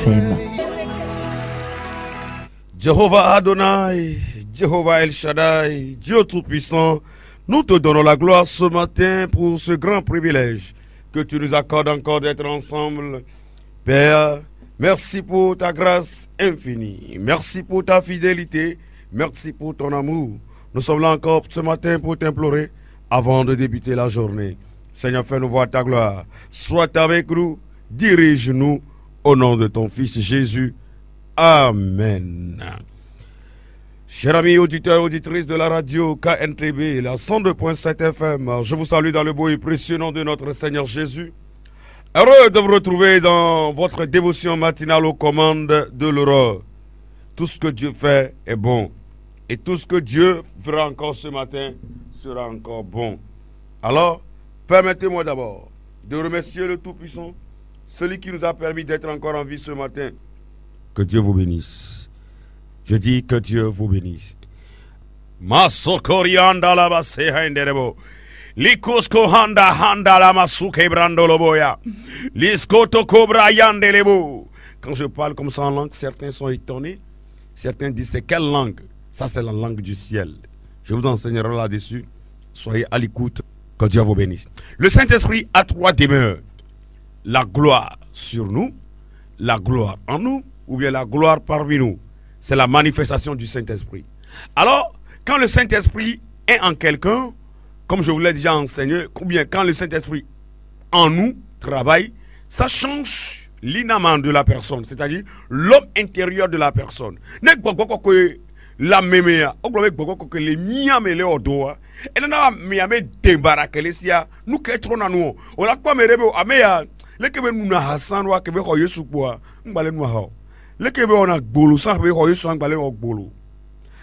FM. Jéhovah Adonai, Jéhovah El Shaddai, Dieu Tout-Puissant, nous te donnons la gloire ce matin pour ce grand privilège que tu nous accordes encore d'être ensemble. Père, merci pour ta grâce infinie, merci pour ta fidélité, merci pour ton amour. Nous sommes là encore ce matin pour t'implorer avant de débuter la journée. Seigneur, fais-nous voir ta gloire. Sois avec nous, dirige-nous au nom de ton Fils Jésus. Amen. Chers amis auditeurs et auditrices de la radio KNTB, la 102.7 FM, je vous salue dans le beau et précieux nom de notre Seigneur Jésus. Heureux de vous retrouver dans votre dévotion matinale aux commandes de l'aurore. Tout ce que Dieu fait est bon. Et tout ce que Dieu fera encore ce matin sera encore bon. Alors, permettez-moi d'abord de remercier le Tout-Puissant, celui qui nous a permis d'être encore en vie ce matin. Que Dieu vous bénisse. Je dis que Dieu vous bénisse. Masokorianda la baseha inderebo. Likosko handa handa la masuke brandoloboya. Liskoto cobra yandelebo. Quand je parle comme ça en langue, certains sont étonnés. Certains disent c'est quelle langue? Ça c'est la langue du ciel. Je vous enseignerai là-dessus. Soyez à l'écoute. Que Dieu vous bénisse. Le Saint-Esprit a trois demeures. La gloire sur nous, la gloire en nous, ou bien la gloire parmi nous. C'est la manifestation du Saint-Esprit. Alors, quand le Saint-Esprit est en quelqu'un, comme je vous l'ai déjà enseigné, ou bien quand le Saint-Esprit en nous travaille, ça change l'inamant de la personne, c'est-à-dire l'homme intérieur de la personne. La méméa, que les miamele au doigt, et n'a miamé débarraquer sia, nous qu'être na nous. On l'a pas me rebe améa, les que nous na Hassan wa que be hoye supua, m'balé nous ha. Les que be on a bolo sans be hoye so m'balé au bolo.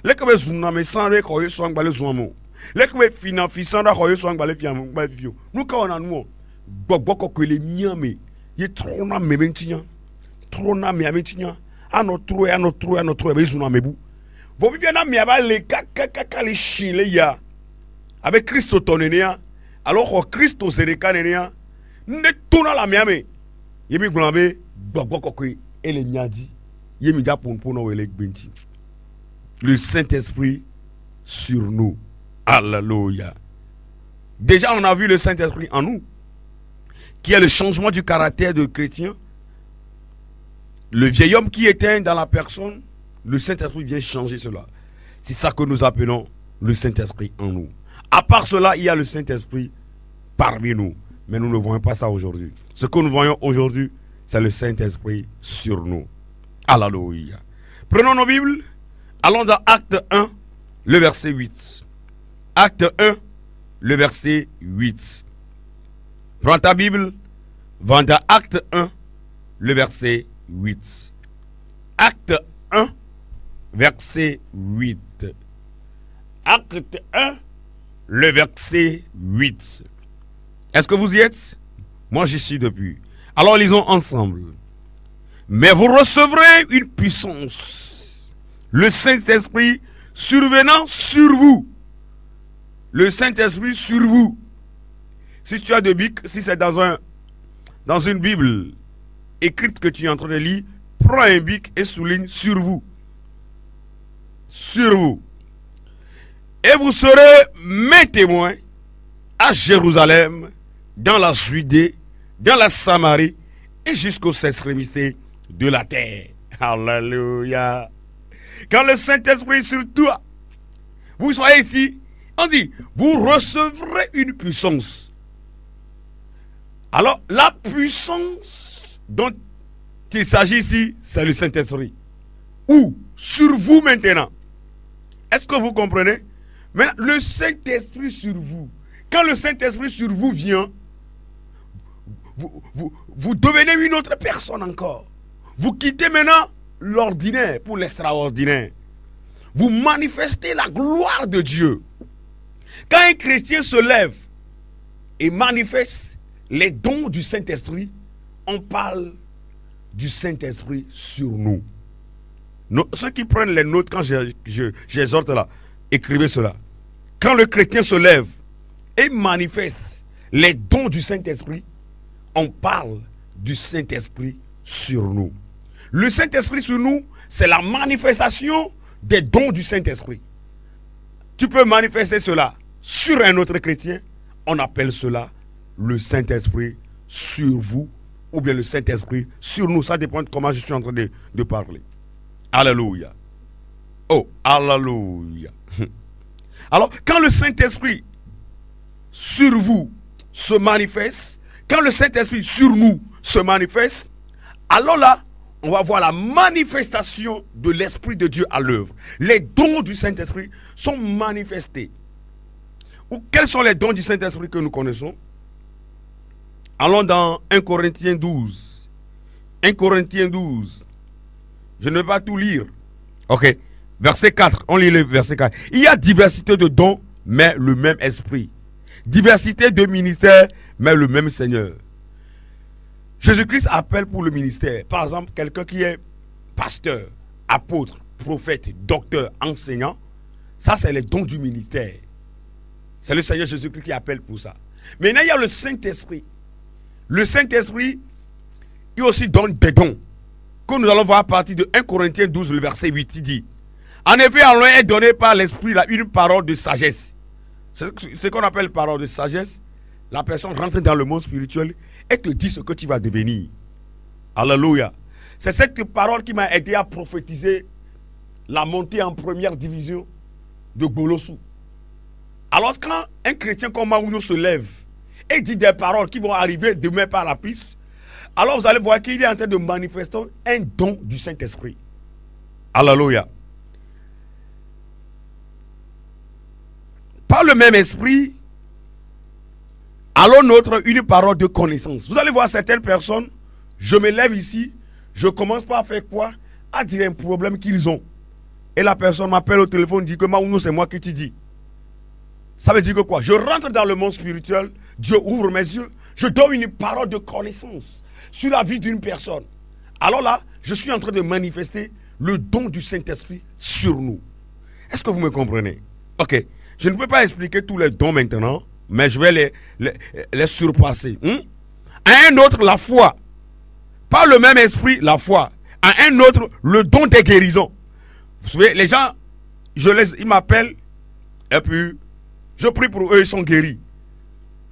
Les que be zuna me sans be hoye so m'balé zuamo. Les que be finanfisant da hoye so m'balé fiam m'balé fio. Nous ka on a nous. Boko que les miamé, y trop na me mentinya. Trop na miamé tinya. Ano trop be zuna mebu. Vous vivez dans les ya avec Christ tonenia alors Christ serekanenia ne tuna la miame yemi glambe gbogbo kokoi ele miadi yemi ja pour no ele gbenti. Le Saint-Esprit sur nous. Alléluia. Déjà on a vu le Saint-Esprit en nous qui est le changement du caractère de chrétien. Le vieil homme qui était dans la personne, le Saint-Esprit vient changer cela. C'est ça que nous appelons le Saint-Esprit en nous. À part cela, il y a le Saint-Esprit parmi nous. Mais nous ne voyons pas ça aujourd'hui. Ce que nous voyons aujourd'hui, c'est le Saint-Esprit sur nous. Alléluia. Prenons nos Bibles. Allons dans Acte 1, le verset 8. Acte 1, le verset 8. Prends ta Bible. Va dans Acte 1, le verset 8. Acte 1, verset 8. Acte 1, le verset 8. Est-ce que vous y êtes? Moi, j'y suis depuis. Alors, lisons ensemble. Mais vous recevrez une puissance. Le Saint-Esprit survenant sur vous. Le Saint-Esprit sur vous. Si tu as de bic, si c'est dans une Bible écrite que tu es en train de lire, prends un bic et souligne sur vous. Sur vous. Et vous serez mes témoins à Jérusalem, dans la Judée, dans la Samarie et jusqu'aux extrémités de la terre. Alléluia. Quand le Saint-Esprit est sur toi, vous soyez ici, on dit, vous recevrez une puissance. Alors, la puissance dont il s'agit ici, c'est le Saint-Esprit. Où? Sur vous maintenant. Est-ce que vous comprenez? Mais le Saint-Esprit sur vous. Quand le Saint-Esprit sur vous vient, vous devenez une autre personne encore. Vous quittez maintenant l'ordinaire pour l'extraordinaire. Vous manifestez la gloire de Dieu. Quand un chrétien se lève et manifeste les dons du Saint-Esprit, on parle du Saint-Esprit sur nous. Ceux qui prennent les notes quand j'exhorte là, écrivez cela. Quand le chrétien se lève et manifeste les dons du Saint-Esprit, on parle du Saint-Esprit sur nous. Le Saint-Esprit sur nous, c'est la manifestation des dons du Saint-Esprit. Tu peux manifester cela sur un autre chrétien, on appelle cela le Saint-Esprit sur vous, ou bien le Saint-Esprit sur nous. Ça dépend de comment je suis en train de parler. Alléluia. Oh, alléluia. Alors, quand le Saint-Esprit sur vous se manifeste, quand le Saint-Esprit sur nous se manifeste, alors là, on va voir la manifestation de l'Esprit de Dieu à l'œuvre. Les dons du Saint-Esprit sont manifestés. Ou quels sont les dons du Saint-Esprit que nous connaissons? Allons dans 1 Corinthiens 12. 1 Corinthiens 12. Je ne vais pas tout lire. Ok. Verset 4. On lit le verset 4. Il y a diversité de dons, mais le même esprit. Diversité de ministères, mais le même Seigneur. Jésus-Christ appelle pour le ministère. Par exemple, quelqu'un qui est pasteur, apôtre, prophète, docteur, enseignant. Ça, c'est les dons du ministère. C'est le Seigneur Jésus-Christ qui appelle pour ça. Maintenant, il y a le Saint-Esprit. Le Saint-Esprit, il aussi donne des dons. Que nous allons voir à partir de 1 Corinthiens 12, le verset 8, il dit: en effet, à l'un est donné par l'Esprit une parole de sagesse. C'est ce qu'on appelle parole de sagesse. La personne rentre dans le monde spirituel et te dit ce que tu vas devenir. Alléluia. C'est cette parole qui m'a aidé à prophétiser la montée en première division de Golossou. Alors quand un chrétien comme Maouno se lève et dit des paroles qui vont arriver demain par la piste, alors vous allez voir qu'il est en train de manifester un don du Saint-Esprit. Alléluia. Par le même esprit, allons notre une parole de connaissance. Vous allez voir certaines personnes, je me lève ici, je commence par faire quoi? À dire un problème qu'ils ont. Et la personne m'appelle au téléphone, dit que Maouno, c'est moi qui te dis. Ça veut dire que quoi? Je rentre dans le monde spirituel, Dieu ouvre mes yeux, je donne une parole de connaissance sur la vie d'une personne. Alors là, je suis en train de manifester le don du Saint-Esprit sur nous. Est-ce que vous me comprenez? Ok. Je ne peux pas expliquer tous les dons maintenant, mais je vais les surpasser. À un autre, la foi. Par le même esprit, la foi. À un autre, le don des guérisons. Vous savez, les gens, ils m'appellent, et puis, je prie pour eux, ils sont guéris.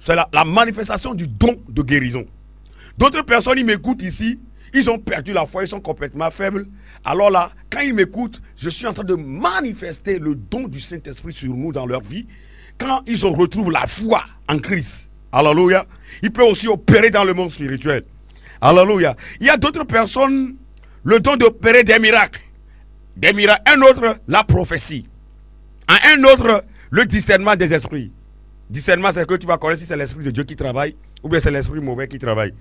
C'est la manifestation du don de guérison. D'autres personnes, ils m'écoutent ici, ils ont perdu la foi, ils sont complètement faibles. Alors là, quand ils m'écoutent, je suis en train de manifester le don du Saint-Esprit sur nous dans leur vie. Quand ils retrouvent la foi en Christ, alléluia, ils peuvent aussi opérer dans le monde spirituel. Alléluia. Il y a d'autres personnes, le don d'opérer des miracles. Des miracles. Un autre, la prophétie. Un autre, le discernement des esprits. Discernement, c'est que tu vas connaître si c'est l'Esprit de Dieu qui travaille ou bien c'est l'Esprit mauvais qui travaille.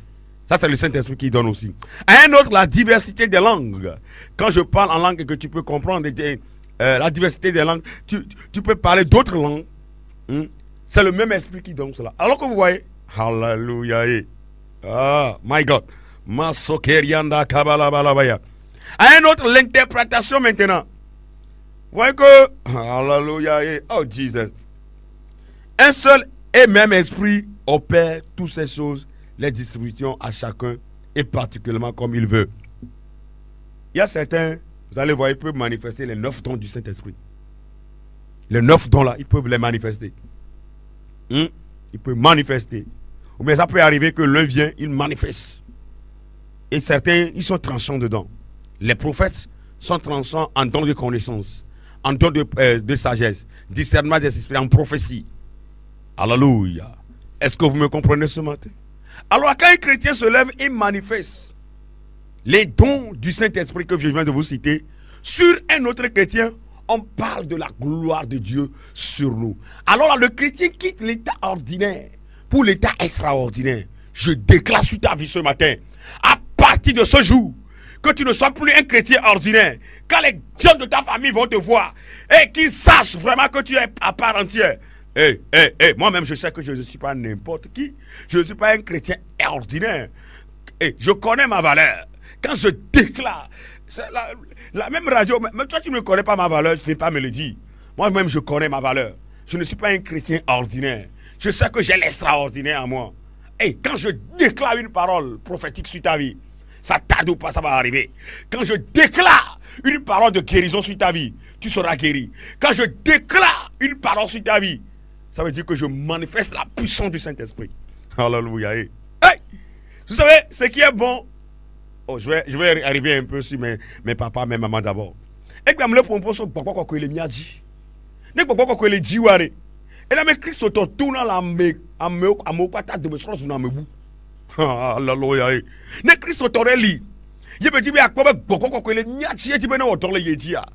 Ça, c'est le Saint-Esprit qui donne aussi. Un autre, la diversité des langues. Quand je parle en langue et que tu peux comprendre la diversité des langues, tu peux parler d'autres langues. C'est le même esprit qui donne cela. Alors que vous voyez, Alléluia. Ah, my God. Masokerianda kabalabalabaya. Un autre, l'interprétation maintenant. Vous voyez que, Alléluia. Oh, Jesus. Un seul et même esprit opère toutes ces choses, les distributions à chacun et particulièrement comme il veut. Il y a certains, vous allez voir, ils peuvent manifester les 9 dons du Saint-Esprit. Les 9 dons là, ils peuvent les manifester. Ils peuvent manifester. Ou bien ça peut arriver que l'un vient, il manifeste. Et certains, ils sont tranchants dedans. Les prophètes sont tranchants en dons de connaissance, en dons de sagesse, discernement des esprits, en prophétie. Alléluia. Est-ce que vous me comprenez ce matin? Alors quand un chrétien se lève et manifeste les dons du Saint-Esprit que je viens de vous citer, sur un autre chrétien, on parle de la gloire de Dieu sur nous. Alors là, le chrétien quitte l'état ordinaire pour l'état extraordinaire. Je déclare sur ta vie ce matin, à partir de ce jour, que tu ne sois plus un chrétien ordinaire. Quand les gens de ta famille vont te voir et qu'ils sachent vraiment que tu es à part entière. Moi-même, je sais que je ne suis pas n'importe qui. Je ne suis pas un chrétien ordinaire. Je connais ma valeur. Quand je déclare, c'est la même radio, même toi, tu ne connais pas ma valeur, je ne vais pas me le dire. Moi-même, je connais ma valeur. Je ne suis pas un chrétien ordinaire. Je sais que j'ai l'extraordinaire en moi. Quand je déclare une parole prophétique sur ta vie, Ça tarde ou pas, ça va arriver. Quand je déclare une parole de guérison sur ta vie, tu seras guéri. Quand je déclare une parole sur ta vie, ça veut dire que je manifeste la puissance du Saint-Esprit. Alléluia. Hey! Vous savez, ce qui est bon. Oh, je vais arriver un peu sur mes papas, mes mamans d'abord. Et puis, je me propose que les miadji. Ne peux pas que les jiware. Et là, mais Christ te tourne la amokata de me sortir dans me bout. Alléluia. Ne Christ t'aurait li. Je me dis, mais à quoi que les miadji, tu me n'as pas les yedia.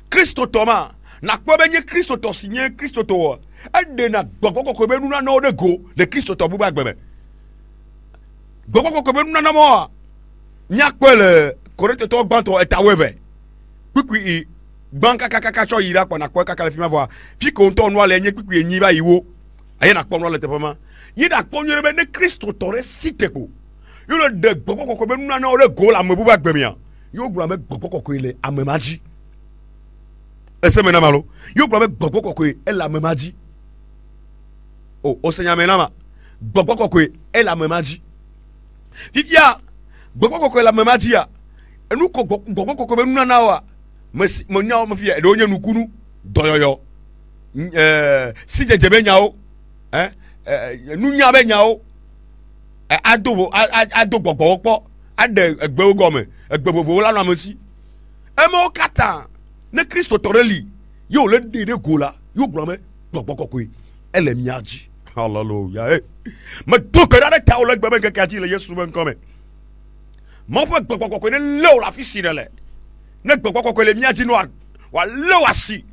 Christ Thomas. Na quoi ben Christ t'ont signé Christ t'ont. Et de na boko que ben nous n'avons de go. Le Christ t'ont boubak bébé. Boko que ben nous n'avons pas. Nya quoi le correct t'ont banto et ta weve. Puis banka kaka cho ira kwa na kwa kaka le fima voir fi konto no ale nye kwiku enyi ba iwo aye na kpom no le tepama yi na kpom yere be ne Kristo tore siteko yo le de gbogbo ko be nu na ole go la mebu ba gbemia yo gbura me gbogbo ko ile amemaji ese me na malo yo gbura me gbogbo ko ile amemaji o senya me na ma gbogbo ko ile amemaji fifia gbogbo ko ile amemaji ya enu ko gbogbo ko be nu na wa mo nya o mo fie e do nya nukunu doyoyo si jejebe nya o nu nya be nya o ado gbogbo po ade egbe ogome egbe vovo la na mo si e mo kata ne Kristo toreli yo le de gola yo glome gbogbo kokoi ele miaji hallelujah me to ke da ta o le gbe ke kati le Yesu ben come mo fo gbogbo kokoi ne le o la fi si le ne gbogbo ko le miaji no wa le wasi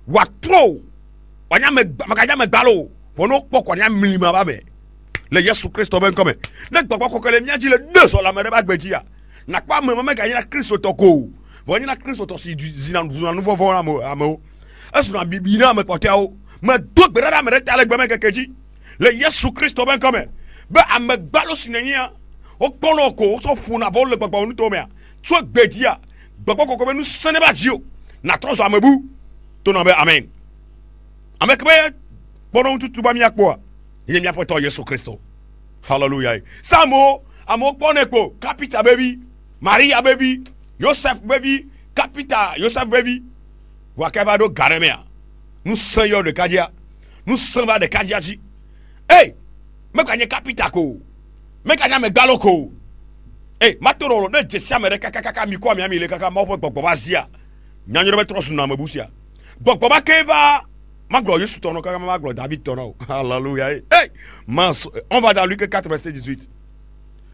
wa tro wa nya me makanya me gbalo fo no poko nya milima ba be le Yesu Kristo ben come ne gbogbo ko le miaji le deux so la me ba gbeji ya na kwa me mama ga nya Kristo to ko vo nya Kristo to si zina nouveau vo amo asu na bibi na me pote o me do gbera me reta le gbe me kekeji le Yesu Kristo ben come be am gbalo sinenia o pono ko so funa bo le gbogbo nu to me so gbeji ya gbogbo kokome nous sene ba dio na trozo amebu to na be amen amek be bono tutu ba mi akpo ye mi apoto Yesu Kristo hallelujah samo amo poneko capita baby Maria baby Joseph baby capita Joseph baby wakavado garemea nous seigneur de Kadia nous samba de Kadiaji hey me kanye capita ko me kanya me galoko. Eh, matoro ne jesia mere kaka mi kwa mi le kaka mo gbogbo ba zia. Nyanyoro be trosu na mabusia. Gbogbo ba keva maglo Yesu tono kaka maglo David tono. Alléluia. Hey, on va dans Luc 4 verset 18.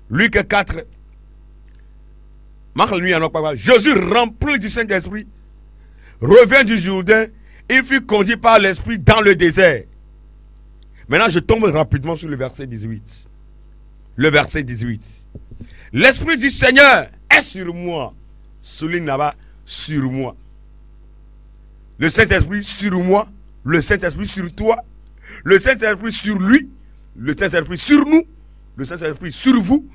Luc 4. Jésus rempli du Saint-Esprit revient du Jourdain, il fut conduit par l'Esprit dans le désert. Maintenant, je tombe rapidement sur le verset 18. Le verset 18. L'Esprit du Seigneur est sur moi. Souligne là-bas, sur moi. Le Saint-Esprit sur moi. Le Saint-Esprit sur toi. Le Saint-Esprit sur lui. Le Saint-Esprit sur nous. Le Saint-Esprit sur vous.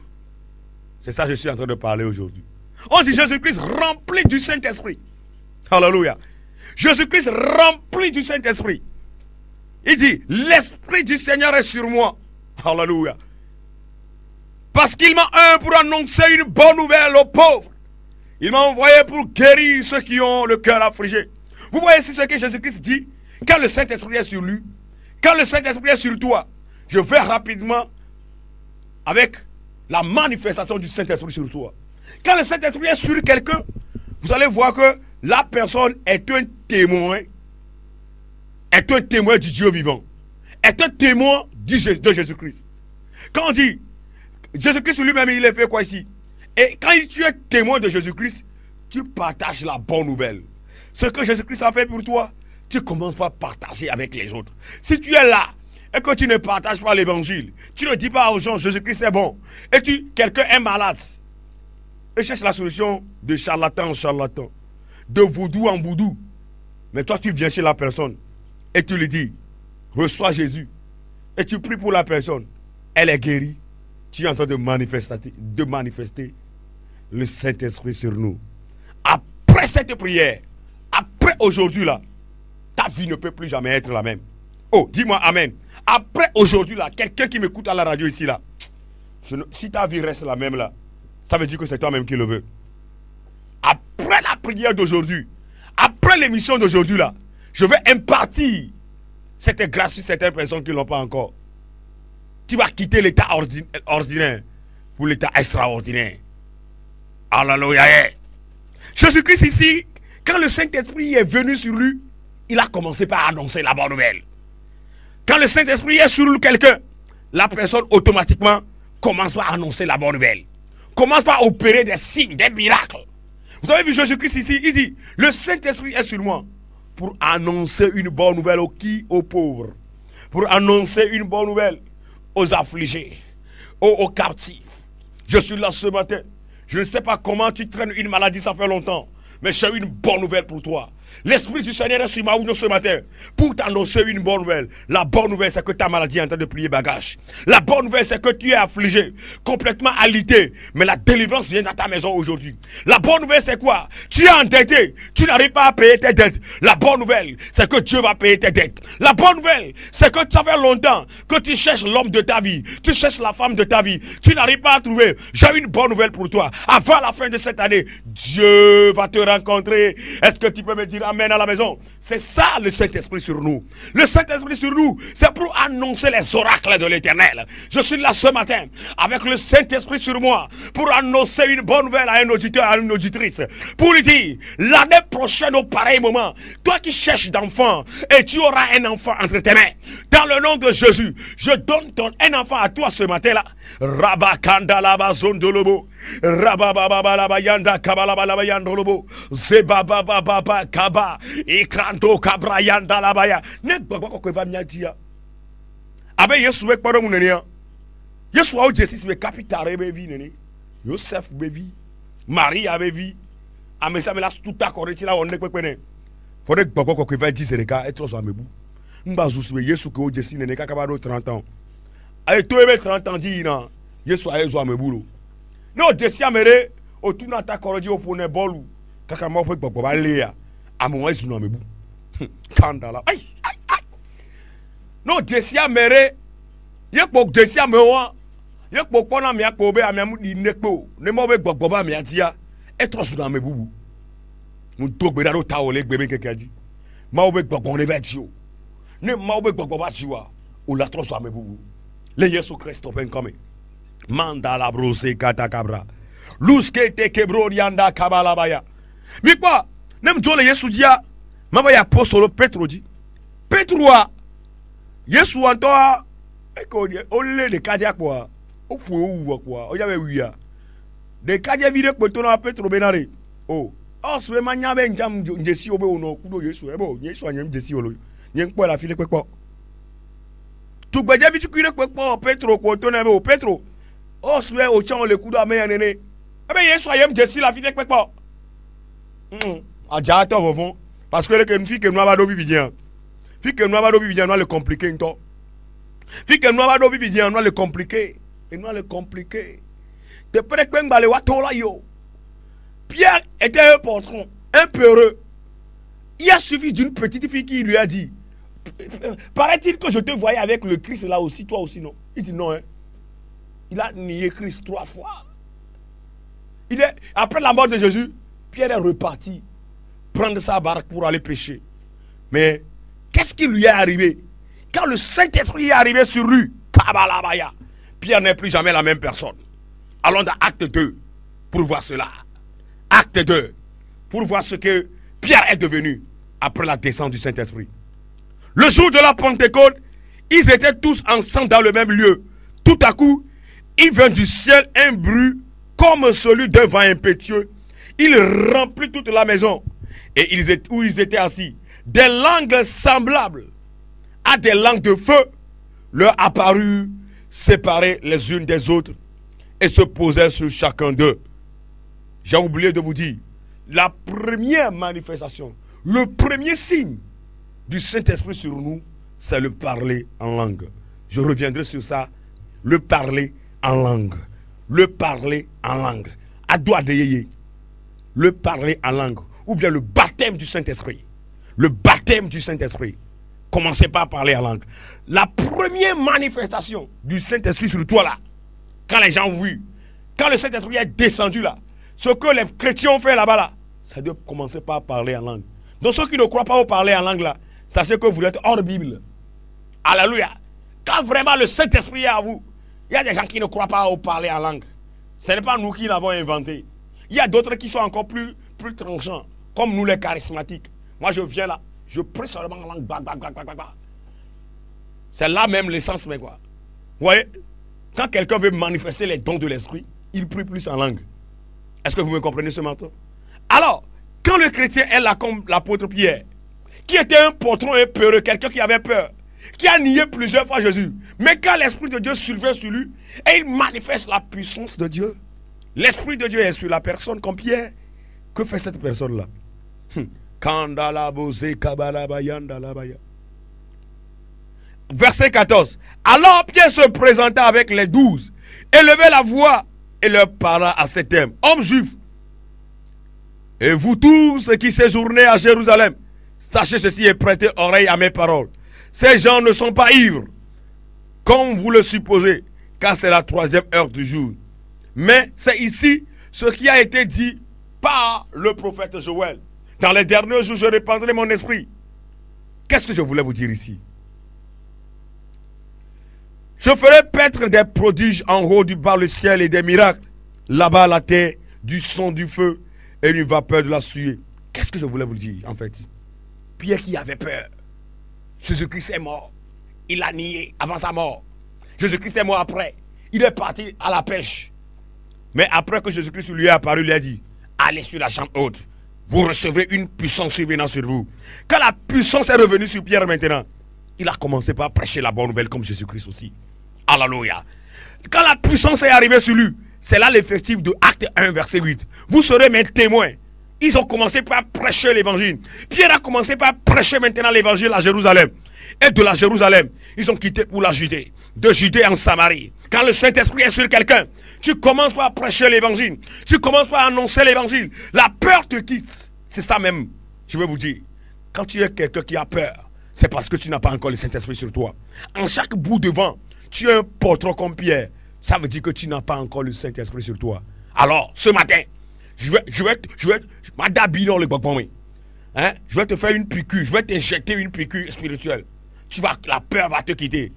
C'est ça que je suis en train de parler aujourd'hui. On dit Jésus-Christ rempli du Saint-Esprit. Alléluia. Jésus-Christ rempli du Saint-Esprit. Il dit, l'Esprit du Seigneur est sur moi. Alléluia. Parce qu'il m'a pour annoncer une bonne nouvelle aux pauvres. Il m'a envoyé pour guérir ceux qui ont le cœur affligé. Vous voyez ici ce que Jésus-Christ dit. Quand le Saint-Esprit est sur lui, quand le Saint-Esprit est sur toi, je vais rapidement avec la manifestation du Saint-Esprit sur toi. Quand le Saint-Esprit est sur quelqu'un, vous allez voir que la personne est un témoin du Dieu vivant, est un témoin de Jésus-Christ. Quand on dit Jésus-Christ lui-même, il a fait quoi ici? Et quand tu es témoin de Jésus-Christ, tu partages la bonne nouvelle. Ce que Jésus-Christ a fait pour toi, tu commences par partager avec les autres. Si tu es là et que tu ne partages pas l'évangile, tu ne dis pas aux gens Jésus-Christ est bon, et quelqu'un est malade, et cherche la solution de charlatan en charlatan, de voodoo en voodoo, mais toi tu viens chez la personne et tu lui dis reçois Jésus, et tu pries pour la personne, elle est guérie. Tu es en train de manifester le Saint-Esprit sur nous. Après cette prière, après aujourd'hui là, ta vie ne peut plus jamais être la même. Oh, dis-moi amen. Après aujourd'hui là, quelqu'un qui m'écoute à la radio ici là, si ta vie reste la même là, Ça veut dire que c'est toi-même qui le veux. Après la prière d'aujourd'hui, après l'émission d'aujourd'hui là, je vais impartir cette grâce sur certaines personnes qui ne l'ont pas encore. Tu vas quitter l'état ordinaire pour l'état extraordinaire. Alléluia. Jésus-Christ ici, quand le Saint-Esprit est venu sur lui, il a commencé par annoncer la bonne nouvelle. Quand le Saint-Esprit est sur quelqu'un, la personne automatiquement commence par annoncer la bonne nouvelle. Commence par opérer des signes, des miracles. Vous avez vu Jésus-Christ ici, il dit, le Saint-Esprit est sur moi pour annoncer une bonne nouvelle aux pauvres, pour annoncer une bonne nouvelle aux affligés, aux captifs. Je suis là ce matin. Je ne sais pas comment tu traînes une maladie, ça fait longtemps. Mais j'ai une bonne nouvelle pour toi. L'Esprit du Seigneur est sur ma route ce matin pour t'annoncer une bonne nouvelle. La bonne nouvelle, c'est que ta maladie est en train de plier bagage. La bonne nouvelle, c'est que tu es affligé, complètement alité. Mais la délivrance vient dans ta maison aujourd'hui. La bonne nouvelle, c'est quoi? Tu es endetté. Tu n'arrives pas à payer tes dettes. La bonne nouvelle, c'est que Dieu va payer tes dettes. La bonne nouvelle, c'est que ça fait longtemps que tu cherches l'homme de ta vie. Tu cherches la femme de ta vie. Tu n'arrives pas à trouver. J'ai une bonne nouvelle pour toi. Avant la fin de cette année, Dieu va te rencontrer. Est-ce que tu peux me dire amen à la maison? C'est ça le Saint-Esprit sur nous. Le Saint-Esprit sur nous, c'est pour annoncer les oracles de l'Éternel. Je suis là ce matin avec le Saint-Esprit sur moi pour annoncer une bonne nouvelle à un auditeur, à une auditrice. Pour lui dire, l'année prochaine au pareil moment, toi qui cherches d'enfant et tu auras un enfant entre tes mains. Dans le nom de Jésus, je donne un enfant à toi ce matin-là. Rabakanda laba zondolobo. Rabababalabayanda kabalabalabayandolobo. Zebabababa kaba. Ikranto kabrayanda labaya. Nek bagwa ko va miatia. Abe Yesu we kparo munene ya. Yesu a Jesus be capitare be vi nene. Joseph be vi. Maria be vi. Amesa me la tout accordé ti la on nek pepene. Fode bagwa ko va di sereka etro so amebu. Mba zusu be Yesu ko Jesus nene kakaba do 30 ans. Aye to ebe 30 ans di na. Yesu a zo amebu lo. No desi amere o tu na ta koroji opone bolu. Kaka mo fe gbogbo ba le ya. Amon ezu no amebu. Kandala. Ay. No desi amere ye po desi amewa. Ye po pona mi akpo be amiamu di nekpo. Ne mo be gbogbo ba mi atia. Etro su na amebu. Mu dogbe da do ta ole gbebe kekeji. Ma obe gbogbo ne veti o. Ne ma obe gbogbo ba ti wa. O la tro su amebu. Le Yesu Christ open coming. Mandala brose kata kabra. Luske te kebro yanda kabalabaya. Mikwa, nem jole Yesu dia, maba ya apostolo Petro di. Petro a Yesu antoa eko die ole de kadia kwa. Ofu owu kwa. Oja be wiya. De kadia vide kpoto na Petro benare. Oh, oswe manya be njam njesi obe ono kudo Yesu ebo, Yesu anyem njesi olo. Nyen kpo la file kpo. Tu gbeje bi tu kire kpo Petro kpoto na be Petro. Oswe o chan le kudo ame yanene. Ebe Yesu ayem jesi la fide kpekpo. Aja to vovon parce que le fille que nous va do vivien. Fille que nous va do vivien on le compliquer into. Fille que nous va do vivien on le compliquer et nous le compliquer. De près que ngba le watola yo. Pierre était un patron, un peureux. Il a suffi d'une petite fille qui lui a dit paraît-il que je te voyais avec le Christ là aussi, toi aussi non? Il dit non hein. Il a nié Christ 3 fois. Après la mort de Jésus, Pierre est reparti prendre sa barque pour aller pêcher. Mais qu'est-ce qui lui est arrivé? Quand le Saint-Esprit est arrivé sur lui, Kabalabaya, Pierre n'est plus jamais la même personne. Allons dans Acte 2 pour voir cela. Acte 2 pour voir ce que Pierre est devenu après la descente du Saint-Esprit. Le jour de la Pentecôte, ils étaient tous ensemble dans le même lieu. Tout à coup, il vint du ciel un bruit comme celui d'un vent impétueux. Il remplit toute la maison et où ils étaient assis. Des langues semblables à des langues de feu leur apparurent séparées les unes des autres et se posaient sur chacun d'eux. J'ai oublié de vous dire, la première manifestation, le premier signe du Saint-Esprit sur nous, c'est le parler en langue. Je reviendrai sur ça. Le parler en langue. Le parler en langue. Adoua de yeye. Le parler en langue. Ou bien le baptême du Saint-Esprit. Le baptême du Saint-Esprit. Commencez pas à parler en langue. La première manifestation du Saint-Esprit sur toi là, quand les gens ont vu, quand le Saint-Esprit est descendu là, ce que les chrétiens ont fait là-bas là, ça doit commencer par parler en langue. Donc ceux qui ne croient pas au parler en langue là, sachez que vous êtes hors Bible. Alléluia. Quand vraiment le Saint-Esprit est à vous, il y a des gens qui ne croient pas au parler en langue. Ce n'est pas nous qui l'avons inventé. Il y a d'autres qui sont encore plus tranchants, comme nous les charismatiques. Moi je viens là, je prie seulement en langue. C'est là même l'essence, mais quoi. Vous voyez, quand quelqu'un veut manifester les dons de l'esprit, il prie plus en langue. Est-ce que vous me comprenez ce matin? Alors, quand le chrétien est là comme l'apôtre Pierre, qui était un poltron et peureux, quelqu'un qui avait peur, qui a nié plusieurs fois Jésus, mais quand l'Esprit de Dieu survient sur lui, et il manifeste la puissance de Dieu, l'Esprit de Dieu est sur la personne comme Pierre. Que fait cette personne-là? Verset 14. Alors Pierre se présenta avec les 12, élevait la voix et leur parla à ces thèmes. Hommes juifs, et vous tous qui séjournez à Jérusalem, sachez ceci et prêtez oreille à mes paroles. Ces gens ne sont pas ivres, comme vous le supposez, car c'est la 3e heure du jour. Mais c'est ici ce qui a été dit par le prophète Joël. Dans les derniers jours, je répandrai mon esprit. Qu'est-ce que je voulais vous dire ici? Je ferai paître des prodiges en haut du bas le ciel et des miracles. Là-bas la terre, du son du feu et une vapeur de la suie. Qu'est-ce que je voulais vous dire en fait? Pierre qui avait peur. Jésus-Christ est mort. Il a nié avant sa mort. Jésus-Christ est mort après. Il est parti à la pêche. Mais après que Jésus-Christ lui est apparu, il lui a dit, allez sur la jambe haute. Vous recevrez une puissance survenant sur vous. Quand la puissance est revenue sur Pierre maintenant, il a commencé par prêcher la bonne nouvelle comme Jésus-Christ aussi. Alléluia. Quand la puissance est arrivée sur lui, c'est là l'effectif de Acte 1, verset 8. Vous serez mes témoins. Ils ont commencé par prêcher l'évangile. Pierre a commencé par prêcher maintenant l'évangile à Jérusalem. Et de la Jérusalem, ils ont quitté pour la Judée. De Judée en Samarie. Quand le Saint-Esprit est sur quelqu'un, tu commences par prêcher l'évangile. Tu commences par annoncer l'évangile. La peur te quitte. C'est ça même, je vais vous dire. Quand tu es quelqu'un qui a peur, c'est parce que tu n'as pas encore le Saint-Esprit sur toi. En chaque bout de vent, tu es un poltron comme Pierre. Ça veut dire que tu n'as pas encore le Saint-Esprit sur toi. Alors, ce matin, je vais te faire une piqûre, je vais t'injecter une piqûre spirituelle. La peur va te quitter.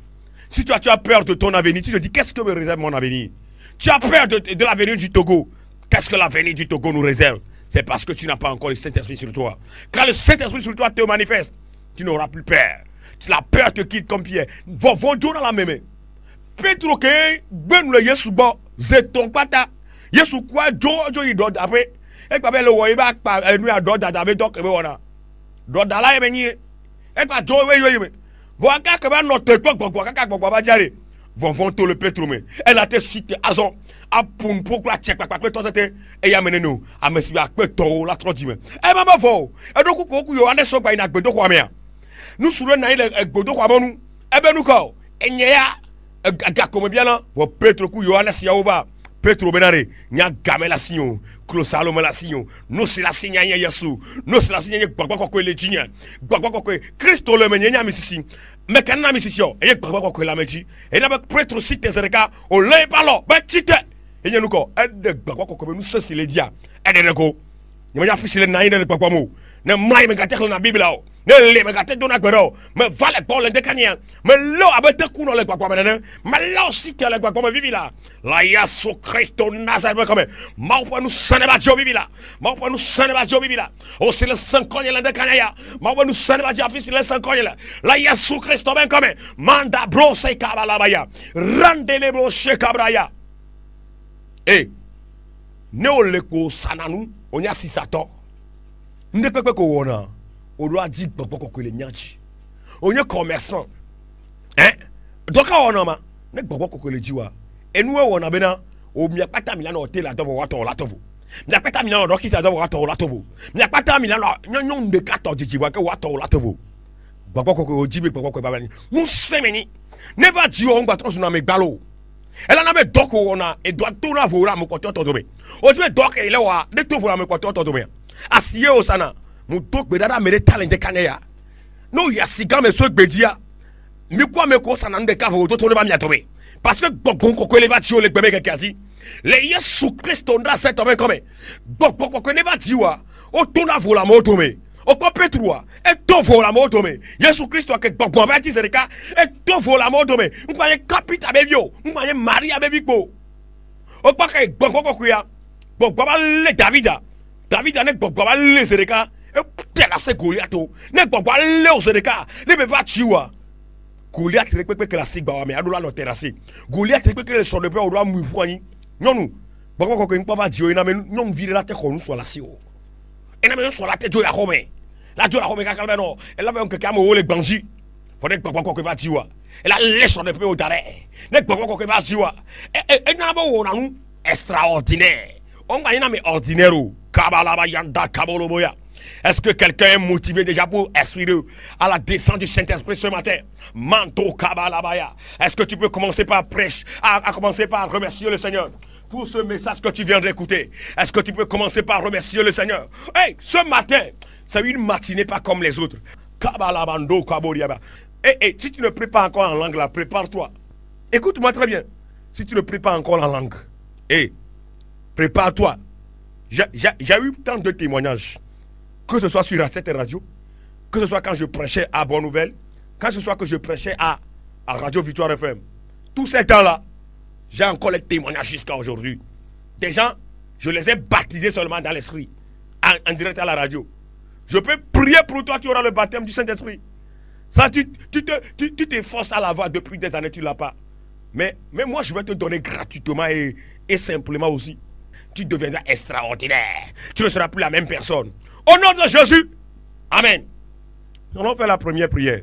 Si toi tu as peur de ton avenir, tu te dis, qu'est-ce que me réserve mon avenir? Tu as peur de l'avenir du Togo. Qu'est-ce que l'avenir du Togo nous réserve? C'est parce que tu n'as pas encore le Saint-Esprit sur toi. Quand le Saint-Esprit sur toi te manifeste, tu n'auras plus peur. La peur te quitte comme Pierre. Vont dans la même. Petro ke ben le Yesu bo zeton pata. Yesu kwa jo ido d'après. Et quoi le wo ba pa enu ado dada be dok be wona. Do dala e menyi. Et quoi jo we yo me. Vo aka ke ba no te gbogbo aka gbogbo ba jare. Vont to le Petro me. Elle a te cité azon. A pour la check pa to te e ya menenu. A mesi ba pe to la troji me. E mama fo. E do ku yo ane so gba ina gbedo kwa me. Nous souleons na ile gbedo kwa monu. E be nu ko. Enye ya comme bien là, vos Petro ku Yohana Siaova, Petro Benare, nya gamela signo, Klosalo la signo, nous c'est la signa Yesu, nous c'est la signa gbagba ko le tinya, gbagba ko Christo le menya misisi, mais kana misisio, e gbagba ko la meji, et là Petro cite zereka, o le palo, ba tite, e nyanu ko, e de gbagba ko nous c'est le dia, e de ko, nyama fi sile na ine le gbagba mo, ne mai me gatek na Bible là. Ne le me gâte dona gbero me vale bol de kania me lo abete kuno le gbagba menene me lo cite le gbagba me vivi là la Yesu Christo Nazareth comme ma pour nous saneba jo vivi là ma pour nous saneba jo vivi là o c'est le 5 kogne le de kania ma pour nous saneba jo fils le 5 kogne la Yesu Christo ben comme manda bro se kabala baya randele bro she kabraya eh ne le ko sananu onya sisato ndekwe ko wona on doit dire que les nyachi. On est commerçant. Hein? Donc on a ma ne gbogbo ko le jiwa. Et nous on a bena o mi apata milano hotel adovo wato latovo. Mi apata milano dokita adovo wato latovo. Mi apata milano nyon de 14 jiwa ke wato latovo. Gbogbo ko jibe gbogbo ko babani. Nous semeni. Never dio on gba tro na me gbalo. Elle en avait donc on a et doit tout na vola mo ko to tobe. O jibe donc ele wa de to vola mo ko to tobe. Asiye osana. Mon tok bedada mere talent de kanaya no ya siga me so gbedia mi kwa me ko sanande ka fo to ne ba mi atobe Parce que Bokoko les vatio les bébés qui a dit. Les Yesu Christ on a cet homme comme. Bokoko ne vatio. O tona vola motome. O kopetrua. Et to vola motome. Yesu Christ que Bokoko va dire que et to vola motome. On va capita bevio. On va Maria beviko. O pas que Bokoko ya. Bokoko le Davida. David ne Bokoko le Zereka. Et tela se Goliath. Ne Bokoko le Zereka. Ne me vatio. Goliath récupère classique bah mais adola no terrasse. Goliath récupère le son de peur doit mouvoir. Non nous. Bon ko ko pas dire na mais non vire la tête nous soit la si o. Et na mais soit la tête de la Rome. La de la Rome ka calme non. Elle avait un quelqu'un mo le banji. Faudrait que ko va dire. Elle a laissé son de peur au d'arrêt. Ne ko va dire. Et na ba wo na nous extraordinaire. On gagne na mais ordinaire o. Kabalaba yanda kaboloboya. Est-ce que quelqu'un est motivé déjà pour aspirer à la descente du Saint-Esprit ce matin? Manto Kabalabaya. Est-ce que tu peux commencer par prêcher, à commencer par remercier le Seigneur pour ce message que tu viens d'écouter? Est-ce que tu peux commencer par remercier le Seigneur? Hey, ce matin, c'est une matinée pas comme les autres. Kabalabando Kaboriaba. Et si tu ne pries pas encore en langue là, prépare-toi. Écoute-moi très bien. Si tu ne pries pas encore en langue, prépare-toi. J'ai eu tant de témoignages. Que ce soit sur cette radio, que ce soit quand je prêchais à Bonne Nouvelle, que ce soit que je prêchais à Radio Victoire FM. Tous ces temps-là, j'ai encore les témoignages jusqu'à aujourd'hui. Des gens, je les ai baptisés seulement dans l'esprit, en direct à la radio. Je peux prier pour toi, tu auras le baptême du Saint-Esprit. Ça, tu t'efforces à l'avoir depuis des années, tu ne l'as pas. Mais moi, je vais te donner gratuitement et simplement aussi. Tu deviendras extraordinaire. Tu ne seras plus la même personne. Au nom de Jésus. Amen. Nous allons faire la première prière.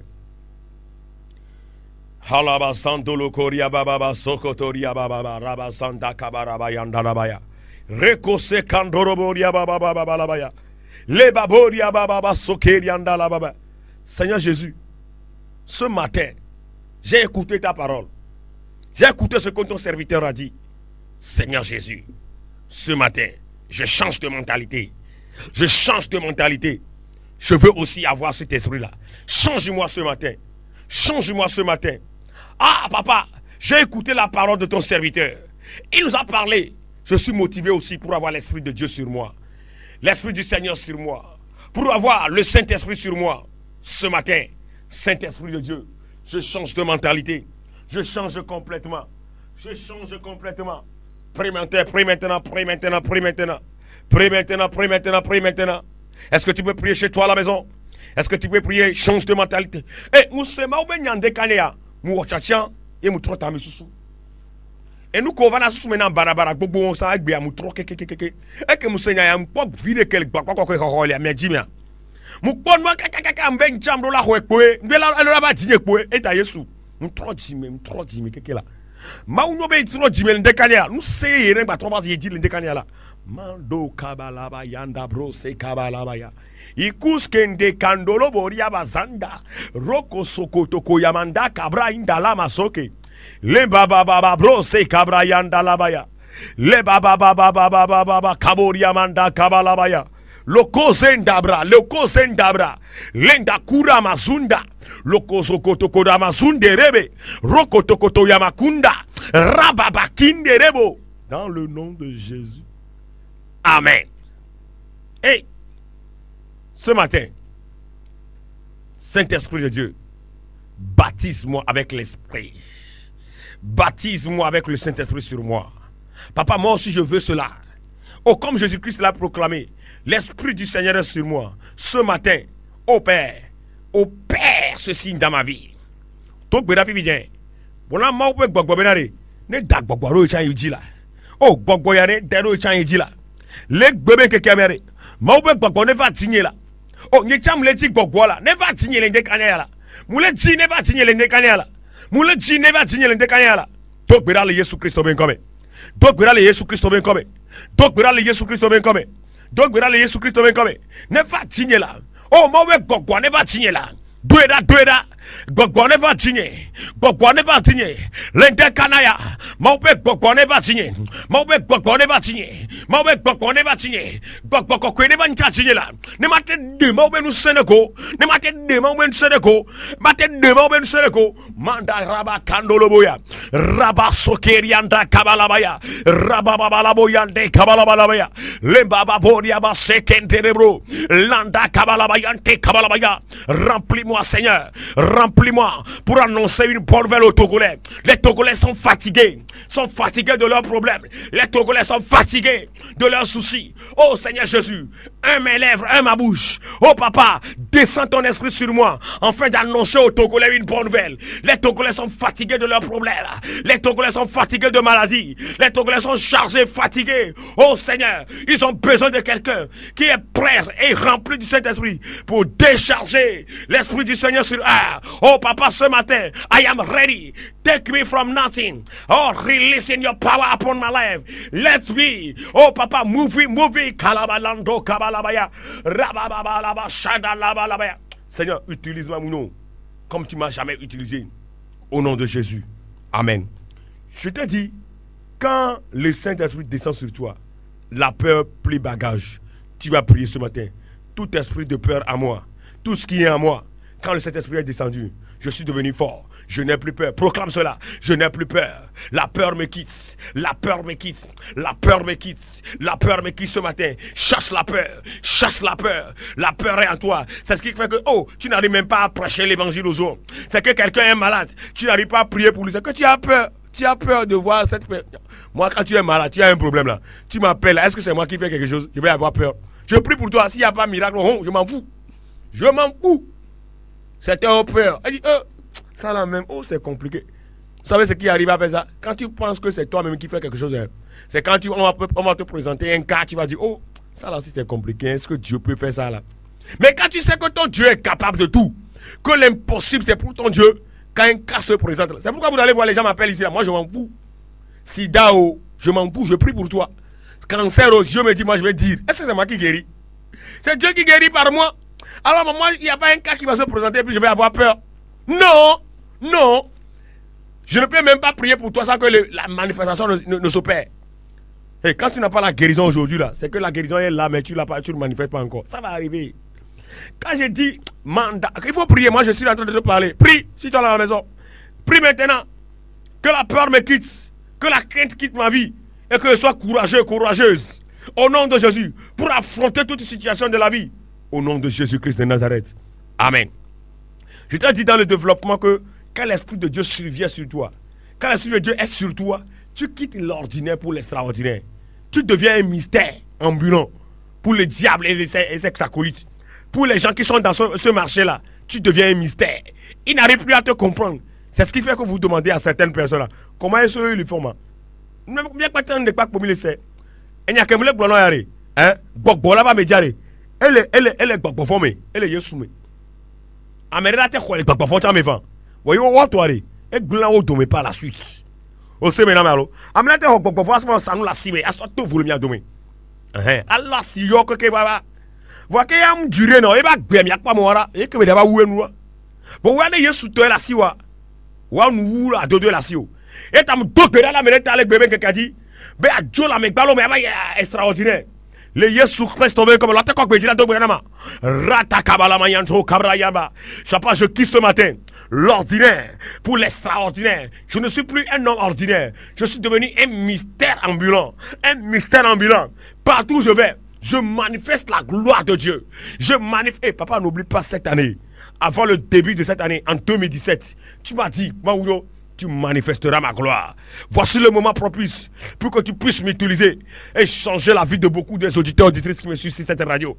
Halaba santolo koria baba sokotoria baba raba santa kabaraba yandalabaya. Rekose kandoroboria baba baba labaya. Le baboria baba sokeria ndalababa. Seigneur Jésus, ce matin, j'ai écouté ta parole. J'ai écouté ce que ton serviteur a dit. Seigneur Jésus, ce matin, je change de mentalité. Je change de mentalité. Je veux aussi avoir cet esprit-là. Change-moi ce matin. Change-moi ce matin. Ah, papa, j'ai écouté la parole de ton serviteur. Il nous a parlé. Je suis motivé aussi pour avoir l'Esprit de Dieu sur moi. L'Esprit du Seigneur sur moi. Pour avoir le Saint-Esprit sur moi. Ce matin, Saint-Esprit de Dieu, je change de mentalité. Je change complètement. Je change complètement. Prie maintenant, prie maintenant, prie maintenant, prie maintenant. Prie maintenant, prie maintenant, prie maintenant. Est-ce que tu peux prier chez toi à la maison? Est-ce que tu peux prier? Change de mentalité. Eh, Moussema ou Benyande Kanea, Mouachachian, et Moutrota Missou. Et nous, Kovana Soumena Barabara, Bobo, on s'en a bien, Moutro, Keke. Et que Moussena, un pop vide quel Bakoko, Holia, Medjimia. Moukponwa, Kaka, Ben Chambre, la Houekwe, Bella, Batine, et Tayesu. Moutro Jimé, Keke là. Mauno be trop Jimé, Ndekania. Nous sais, rien, trop pas dit Ndekania là. Mando kabalaba yanda bro se kabalaba ya. Ikuskende kandolo boria bazanda. Roko sokoto koyamanda kabra indala masoke. Le baba baba bro se kabra yanda labaya. Le baba baba kaboria manda kabalabaya. Loko zendabra, lenda kura mazunda. Loko sokoto koda mazunde rebe. Roko tokoto yamakunda. Rababakinde rebo. Dans le nom de Jésus. Amen. Et ce matin, Saint-Esprit de Dieu, baptise-moi avec l'Esprit. Baptise-moi avec le Saint-Esprit sur moi. Papa, moi aussi je veux cela. Oh, comme Jésus-Christ l'a proclamé, l'Esprit du Seigneur est sur moi. Ce matin, opère ce signe dans ma vie. Donc, bien, bien. Bon, là, moi, je vais ne dag gbogbo chan yi la. Oh, gbogbo ya ne dero chan yi la. Le gbebe ke kamere. Ma ube gbogbo ne va tinye la. Oh, nye cham le ti gbogbo la. Ne va tinye le ndekanya la. Moule ji ne va tinye le ndekanya la. Moule ji ne va tinye le ndekanya la. Donc bira le Yesu Christ ben comme. Donc bira le Yesu Christ ben comme. Donc bira le Yesu Christ ben comme. Donc bira le Yesu Christ ben comme. Ne va tinye la. Oh, ma ube gbogbo ne va tinye la. Doeda Gogone va digner. Gogone va digner. L'ende kanaya. Maube gogone va digner. Maube gogone va digner. Maube gogone va digner. Gogone va digner là. Ne mate de maube nous seneko. Ne mate de maube nous seneko. Mate de maube nous seneko. Manda raba kandolo boya. Raba sokerianda kabalabaya. Raba babalaboyande kabalabaya. Lembaba boria ba sekenterebro. Landa kabalabayante kabalabaya. Remplis-moi, Seigneur. Remplis-moi pour annoncer une bonne nouvelle aux Togolais. Les Togolais sont fatigués de leurs problèmes. Les Togolais sont fatigués de leurs soucis. Oh Seigneur Jésus, un mes lèvres, un ma bouche. Oh Papa, descends ton esprit sur moi afin d'annoncer aux Togolais une bonne nouvelle. Les Togolais sont fatigués de leurs problèmes. Les Togolais sont fatigués de maladies. Les Togolais sont chargés, fatigués. Oh Seigneur, ils ont besoin de quelqu'un qui est prêt et rempli du Saint-Esprit pour décharger l'Esprit du Seigneur sur eux. Oh Papa, ce matin, I am ready. Take me from nothing. Oh, release in your power upon my life. Let me, oh Papa, move it. Kalabalando, kabalabaya. Rababalaba, shadalabalabaya. Seigneur, utilise-moi, mon nom, comme tu m'as jamais utilisé. Au nom de Jésus. Amen. Je te dis, quand le Saint-Esprit descend sur toi, la peur plie bagage. Tu vas prier ce matin. Tout esprit de peur à moi, tout ce qui est à moi, quand le Saint-Esprit est descendu, je suis devenu fort. Je n'ai plus peur. Proclame cela. Je n'ai plus peur. La peur me quitte. La peur me quitte. La peur me quitte. La peur me quitte ce matin. Chasse la peur. Chasse la peur. La peur est en toi. C'est ce qui fait que, oh, tu n'arrives même pas à prêcher l'évangile aux autres. C'est que quelqu'un est malade. Tu n'arrives pas à prier pour lui. C'est que tu as peur. Tu as peur de voir cette peur. Moi, quand tu es malade, tu as un problème là. Tu m'appelles. Est-ce que c'est moi qui fais quelque chose? Je vais avoir peur. Je prie pour toi. S'il n'y a pas de miracle, oh, je m'en fous. Je m'en fous. C'était au peur. Elle dit, ça là même, oh, c'est compliqué. Vous savez ce qui arrive à faire ça? Quand tu penses que c'est toi-même qui fais quelque chose, c'est quand on va te présenter un cas, tu vas dire, oh, ça là aussi c'est compliqué. Est-ce que Dieu peut faire ça là? Mais quand tu sais que ton Dieu est capable de tout, que l'impossible c'est pour ton Dieu, quand un cas se présente, c'est pourquoi vous allez voir les gens m'appellent ici là. Moi je m'en fous. Sida, je m'en fous, je prie pour toi. Cancer, Dieu me dit, moi je vais dire, est-ce que c'est moi qui guéris? C'est Dieu qui guérit par moi. Alors moi, il n'y a pas un cas qui va se présenter et puis je vais avoir peur. Non, non. Je ne peux même pas prier pour toi sans que la manifestation ne s'opère. Et quand tu n'as pas la guérison aujourd'hui là, c'est que la guérison est là, mais tu ne manifestes pas encore. Ça va arriver. Quand je dis mandat, il faut prier, moi je suis en train de te parler. Prie, si tu es à la maison. Prie maintenant. Que la peur me quitte, que la crainte quitte ma vie et que je sois courageux, courageuse. Au nom de Jésus, pour affronter toute situation de la vie. Au nom de Jésus-Christ de Nazareth. Amen. Je t'ai dit dans le développement que quand l'Esprit de Dieu survient sur toi, quand l'Esprit de Dieu est sur toi, tu quittes l'ordinaire pour l'extraordinaire. Tu deviens un mystère ambulant pour le diable et les ex-acolytes. Pour les gens qui sont dans ce marché-là, tu deviens un mystère. Ils n'arrivent plus à te comprendre. C'est ce qui fait que vous demandez à certaines personnes-là, comment est-ce qu'ils le font? Il n'y a que le blanc yare. Hein? Bokbola va me dire. Elle est bokbofome. Elle est yesume. Amérique te quoi les bokbofome tu me fais. Voyez où toi allez. Et blanc au domé par la suite. Au séminaire malo. Amérique te bokbofome ça nous la cible. À toi tout voulu bien domé. Allah si yo que va. Voyez qu'il y a un durée non. Et bah bien y a pas moi là. Et que me d'abord où est nous. Bon ouais yesu toi la siwa. Wa nous la dodo la siwa. Et t'as me doper là mais t'as le bébé qui dit. Mais à Dieu la mec ballon mais extraordinaire. Le Jésus Christ tombé comme la tête quoi que donc vraiment. Rata kabala mayanto kabrayamba. Je quitte ce matin l'ordinaire pour l'extraordinaire. Je ne suis plus un homme ordinaire. Je suis devenu un mystère ambulant. Un mystère ambulant. Partout où je vais, je manifeste la gloire de Dieu. Je manifeste. Hey, papa, n'oublie pas cette année. Avant le début de cette année, en 2017, tu m'as dit, Maouyo, tu manifesteras ma gloire. Voici le moment propice pour que tu puisses m'utiliser et changer la vie de beaucoup des auditeurs et auditrices qui me suivent sur cette radio.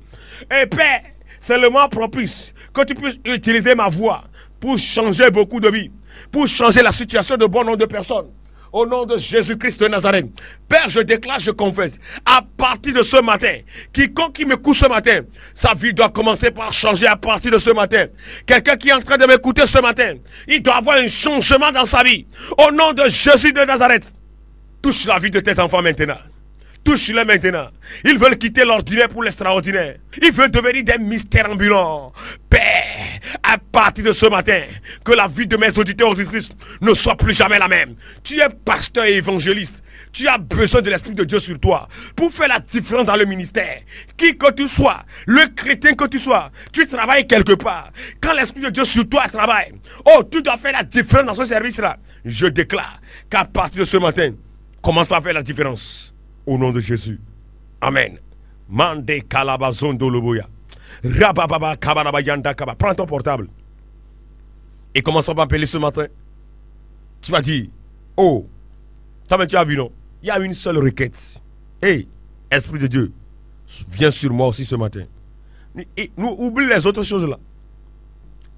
Et Père, c'est le moment propice que tu puisses utiliser ma voix pour changer beaucoup de vies, pour changer la situation de bon nombre de personnes. Au nom de Jésus-Christ de Nazareth. Père, je déclare, je confesse, à partir de ce matin, quiconque qui m'écoute ce matin, sa vie doit commencer par changer à partir de ce matin. Quelqu'un qui est en train de m'écouter ce matin, il doit avoir un changement dans sa vie. Au nom de Jésus de Nazareth, touche la vie de tes enfants maintenant. Touche-les maintenant. Ils veulent quitter l'ordinaire pour l'extraordinaire. Ils veulent devenir des mystères ambulants. Père, à partir de ce matin, que la vie de mes auditeurs et auditrices ne soit plus jamais la même. Tu es pasteur et évangéliste. Tu as besoin de l'Esprit de Dieu sur toi pour faire la différence dans le ministère. Qui que tu sois, le chrétien que tu sois, tu travailles quelque part. Quand l'Esprit de Dieu sur toi travaille, oh, tu dois faire la différence dans ce service-là. Je déclare qu'à partir de ce matin, commence par faire la différence. Au nom de Jésus. Amen. Mande kalabazondo loboya. Rabababa kabarabayanda kaba. Prends ton portable. Et commence par m'appeler ce matin. Tu vas dire, oh, toi-même tu as vu, non? Il y a une seule requête. Hey, Esprit de Dieu, viens sur moi aussi ce matin. Et nous, oublie les autres choses là.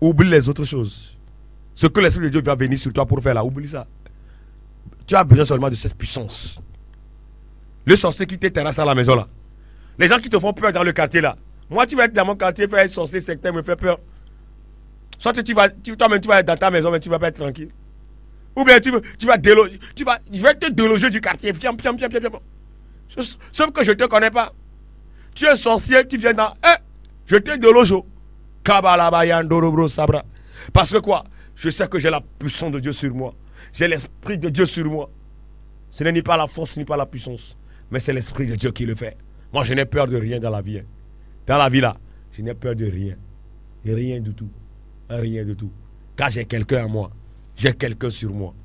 Oublie les autres choses. Ce que l'Esprit de Dieu va venir sur toi pour faire là, oublie ça. Tu as besoin seulement de cette puissance. Le sorcier qui te terrasse à la maison là. Les gens qui te font peur dans le quartier là. Moi, tu vas être dans mon quartier, faire un sorcier sectaire, me faire peur. Soit toi-même tu vas être dans ta maison, mais tu ne vas pas être tranquille. Ou bien tu vas déloger, je vais te déloger du quartier. Viens. Sauf que je ne te connais pas. Tu es sorcier, tu viens dans. Je te déloge. Parce que quoi? Je sais que j'ai la puissance de Dieu sur moi. J'ai l'Esprit de Dieu sur moi. Ce n'est ni pas la force, ni pas la puissance. Mais c'est l'Esprit de Dieu qui le fait. Moi, je n'ai peur de rien dans la vie. Dans la vie là, je n'ai peur de rien. Rien du tout. Rien du tout. Car j'ai quelqu'un à moi. J'ai quelqu'un sur moi.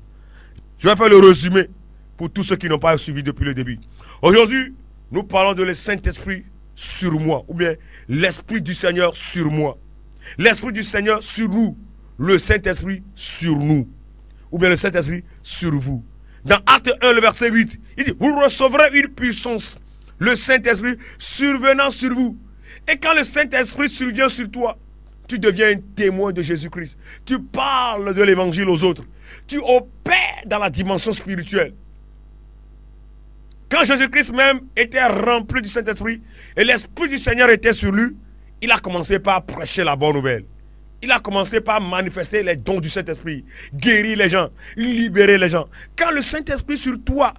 Je vais faire le résumé pour tous ceux qui n'ont pas suivi depuis le début. Aujourd'hui, nous parlons de le Saint-Esprit sur moi. Ou bien l'Esprit du Seigneur sur moi. L'Esprit du Seigneur sur nous. Le Saint-Esprit sur nous. Ou bien le Saint-Esprit sur vous. Dans Acte 1, le verset 8, il dit, vous recevrez une puissance, le Saint-Esprit survenant sur vous. Et quand le Saint-Esprit survient sur toi, tu deviens un témoin de Jésus-Christ. Tu parles de l'évangile aux autres. Tu opères dans la dimension spirituelle. Quand Jésus-Christ même était rempli du Saint-Esprit et l'Esprit du Seigneur était sur lui, il a commencé par prêcher la bonne nouvelle. Il a commencé par manifester les dons du Saint-Esprit, guérir les gens, libérer les gens. Quand le Saint-Esprit sur toi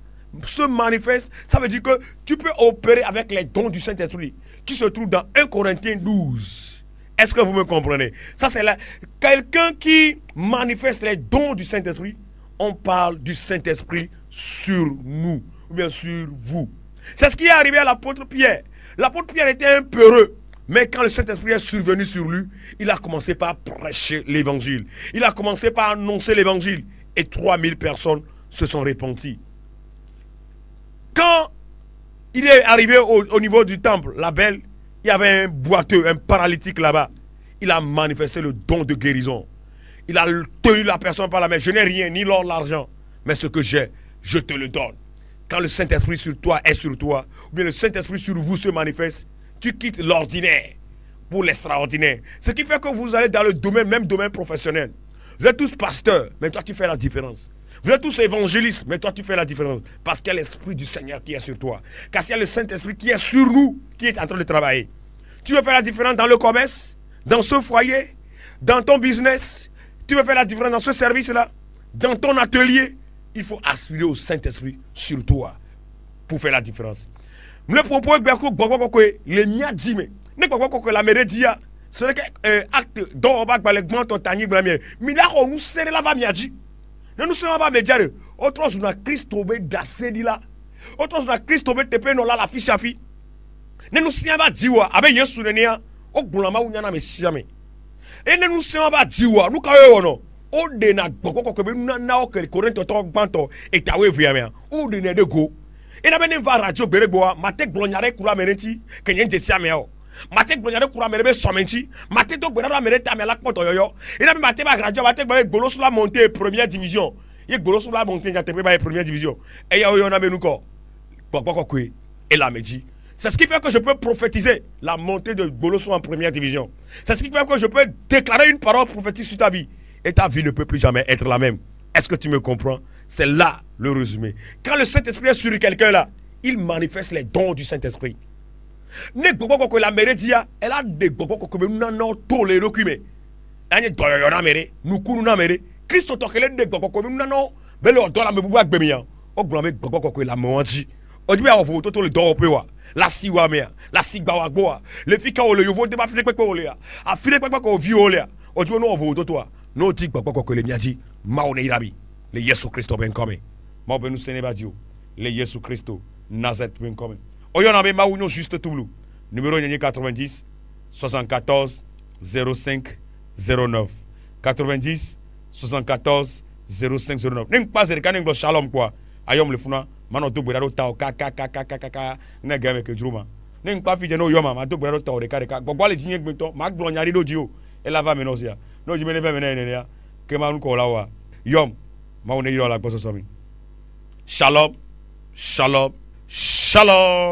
se manifeste, ça veut dire que tu peux opérer avec les dons du Saint-Esprit qui se trouvent dans 1 Corinthiens 12. Est-ce que vous me comprenez? Ça, c'est là. Quelqu'un qui manifeste les dons du Saint-Esprit, on parle du Saint-Esprit sur nous, ou bien sur vous. C'est ce qui est arrivé à l'apôtre Pierre. L'apôtre Pierre était un peureux. Mais quand le Saint-Esprit est survenu sur lui, il a commencé par prêcher l'évangile. Il a commencé par annoncer l'évangile. Et 3000 personnes se sont repenties. Quand il est arrivé au niveau du temple, la belle, il y avait un boiteux, un paralytique là-bas. Il a manifesté le don de guérison. Il a tenu la personne par la main. Je n'ai rien, ni l'or, l'argent. Mais ce que j'ai, je te le donne. Quand le Saint-Esprit sur toi est sur toi, ou bien le Saint-Esprit sur vous se manifeste, tu quittes l'ordinaire pour l'extraordinaire. Ce qui fait que vous allez dans le domaine, même domaine professionnel. Vous êtes tous pasteurs, mais toi tu fais la différence. Vous êtes tous évangélistes, mais toi tu fais la différence. Parce qu'il y a l'Esprit du Seigneur qui est sur toi. Car il y a le Saint-Esprit qui est sur nous, qui est en train de travailler. Tu veux faire la différence dans le commerce, dans ce foyer, dans ton business. Tu veux faire la différence dans ce service-là, dans ton atelier. Il faut aspirer au Saint-Esprit sur toi pour faire la différence. Le propos est le mia dit mais ne pas que la mère dit ce n'est qu'un acte dont on va balèquement ton tanier blamé mais là on nous sert la va mia dit ne nous sommes pas médias autre chose na Christ obé d'assez dit là autre chose na Christ obé te pe no la fiche afi ne nous sommes pas dit wa abe yesu ne nia o gbulama wu nyana me siame et ne nous sommes pas dit wa nous ka we no o de na gboko ko be na o ke Corinthiens to gbanto et tawe viamia o de ne de go. Et n'a pas va radio bereboa matek glonyare kura merenti kenyen jesi ameo matek glonyare kura merebe somenti matek to gbera mereta amela kpoto yoyo et n'a pas matek ba radio matek ba gbolo sur la montée première division ye gbolo sur la montée ja te ba première division et ya yo na menuko kokokwe et la medi. C'est ce qui fait que je peux prophétiser la montée de Bolosso en première division. C'est ce qui fait que je peux déclarer une parole prophétique sur ta vie et ta vie ne peut plus jamais être la même. Est-ce que tu me comprends? C'est là le résumé. Quand le Saint-Esprit est sur quelqu'un là, il manifeste les dons du Saint-Esprit. Ne gbogbo ko la mere dia, elle a de gbogbo ko be na no to le dokume. Anye doyo na mere, nukunu na mere. Christo to kele de gbogbo ko be na no, be le odo la me bubu agbemi yan. O gbon me gbogbo ko la mo anji. Ojibe a vo to le do pe wa. La si wa me. La si gba wa gbo wa. Le fi ka o le yo vo te ba fi pepe o le ya. A fi pepe ko vi o le ya. Ojibe no vo to wa. No ti gba ko le miaji. Ma o ne irabi. Le Yesu Christo ben come. Ma ben nous seneba dio. Le Yesu Christo Nazareth ben come. Oyo na be ma union juste tout. Numéro 90 74 05 09 90 74 05 09. Ning pas er kaning glo shalom quoi. Ayom le funa mano to bwera do taw ka na game ke juruma. Ning pa fi je no yoma ma to bwera do taw de ka gbogbo le jinye gbento ma glo nyari do dio e la va menosia. No jimene be menene ya ke ma ko la wa. Yom ma one yo la gbo so mi. Shalom. Shalom. Shalom.